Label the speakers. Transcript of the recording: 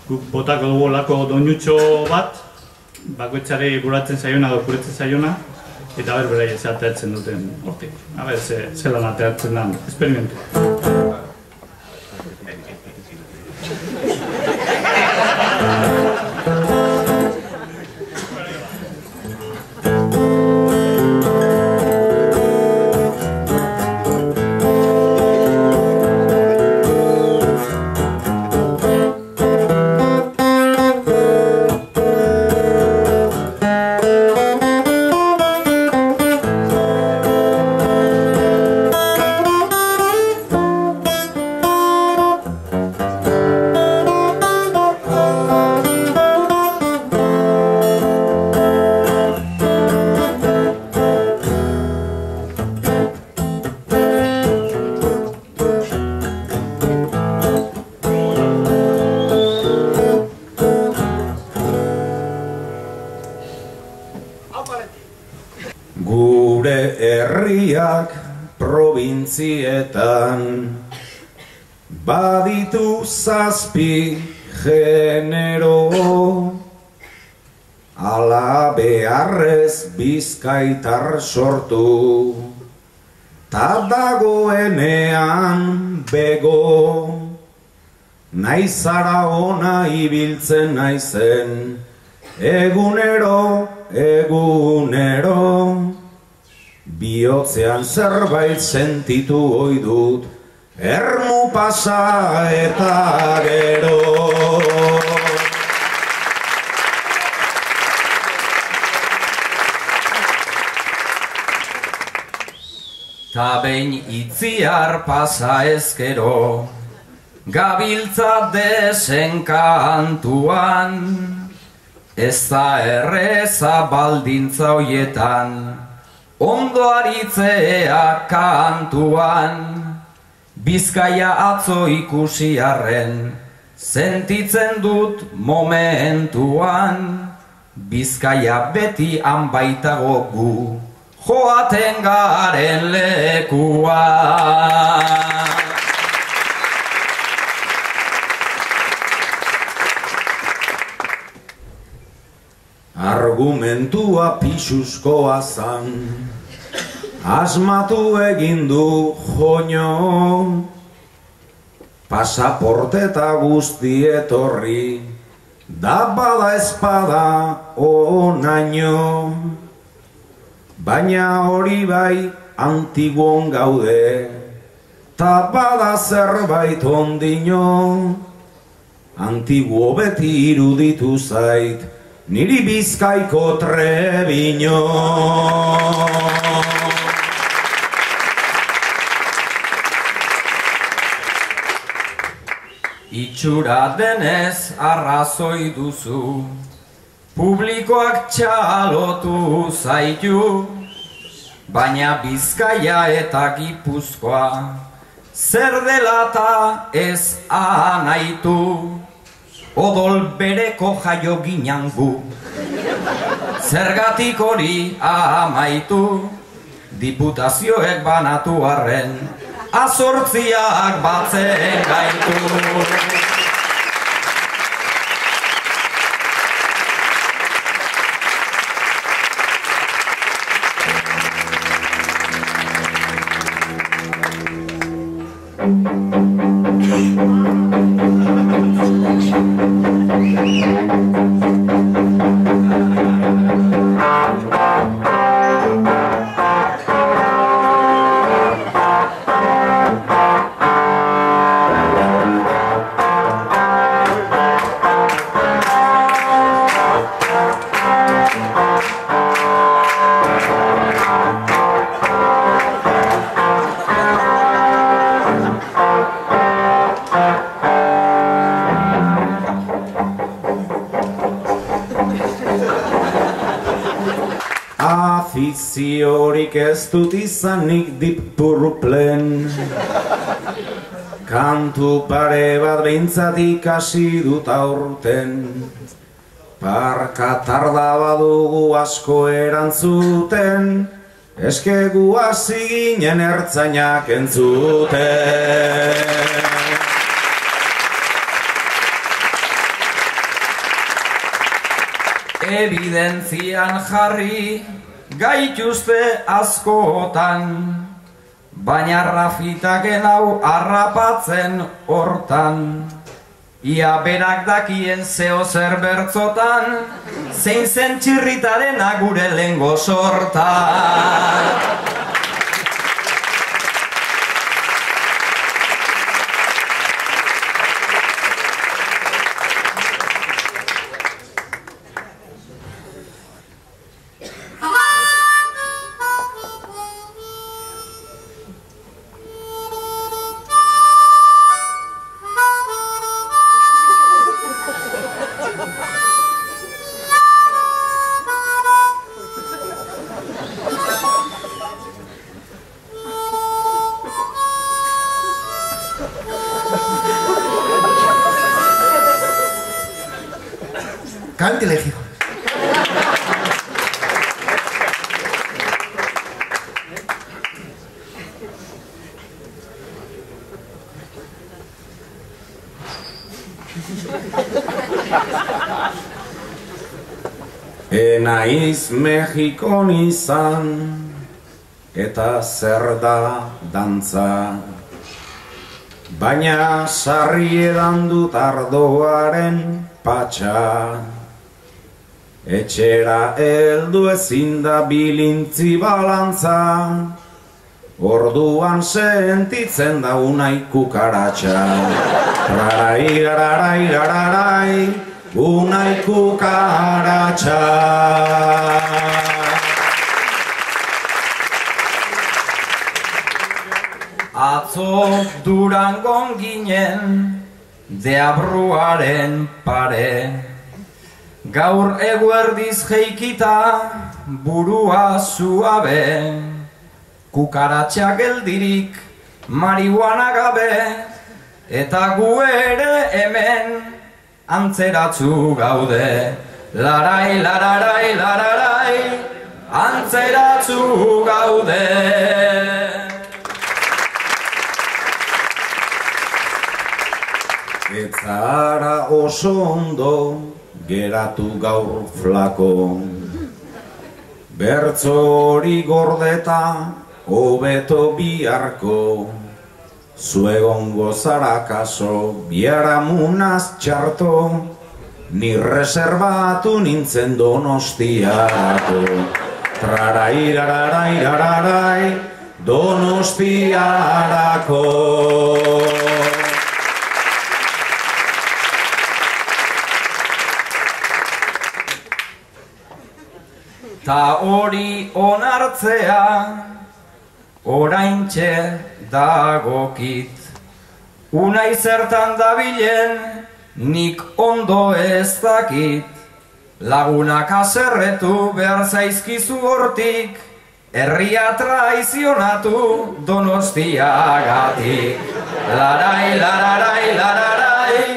Speaker 1: Guk botako dugu lako doinutxo bat, bakoitzari buratzen zaiona edo kuretzen zaiona, eta berai ez ateratzen duten hortik. Zelan ateratzen den esperimentua.
Speaker 2: Gure herriak probintzietan baditu 7 genero, ala beharrez bizkaitar sortu, ta dagoenean bego, naizara ona ibiltzen naizen, egunero, bihotzean zerbait sentitu ohi dut, ermu pasa eta gero. Ta behin itziar pasa ezkero, gabiltza desenkantuan, ez da erreza baldintza hoietan, ondo aritzea kantuan. Bizkaia atzo ikusi arren, sentitzen dut momentuan, Bizkaia beti han baitago gu, joaten garen lekuan. Argumentua pisuzkoa zan, asmatu egin du joño, pasaporte eta guzti etorri, da bada espada onaino. Baina hori bai antiguon gaude, ta bada zerbait ondino, antiguo beti iruditu zait, niri Bizkaiko Trebino. Itxura denez arrazoi duzu, publikoak txalotu zaitu, baina Bizkaia eta Gipuzkoa zer dela ta ez anaitu. Odol bereko jaio ginen gu, zergatik hori amaitu, diputazioek banatu arren, azortziak batzen gaitu. Afiziorik ez dut izanik Deep Purplen, kantu pare bat behintzat ikasi dut aurten, parka tarda badugu asko erantzuten, eskegu hasi ginen ertzainak entzuten.
Speaker 3: evidentzian jarri gaituzte askotan, baina Rafitaken hau harrapatzen hortan. Ia berak dakien zeo zer bertzotan, zein zen txirritarena gure lehengo sortan.
Speaker 4: Cántele, hijo.
Speaker 2: Naiz Mexikon izan, eta zer da dantza, baina sarri edan dut ardoaren patxa. Etxera heldu ezin da bilintzi balantza, orduan sentitzen da unai kukaratxa. Rarai, rarai, rarai, unai kukaratxa.
Speaker 3: Atzo Durangon ginen deabruaren pare, gaur eguerdiz jeikita burua zuabe, kukaratxa geldirik marihuana gabe, eta gu ere hemen antzeratzu gaude. Larai, lararai, lararai, antzeratzu gaude.
Speaker 2: Ez zara oso ondo geratu gaur flako, bertzo hori gordeta hobeto biharko, zuegongo zara kaso biharamunaz txarto, ni reservatu nintzen Donostiarako. Trarai, rarai, rarai, Donostiarako.
Speaker 3: Ta hori onartzea oraintxe dagokit, unai zertan dabilen nik ondo ez dakit, lagunak haserretu behar zaizkizu hortik, herria traizionatu Donostiagatik. Larai, lararai, lararai,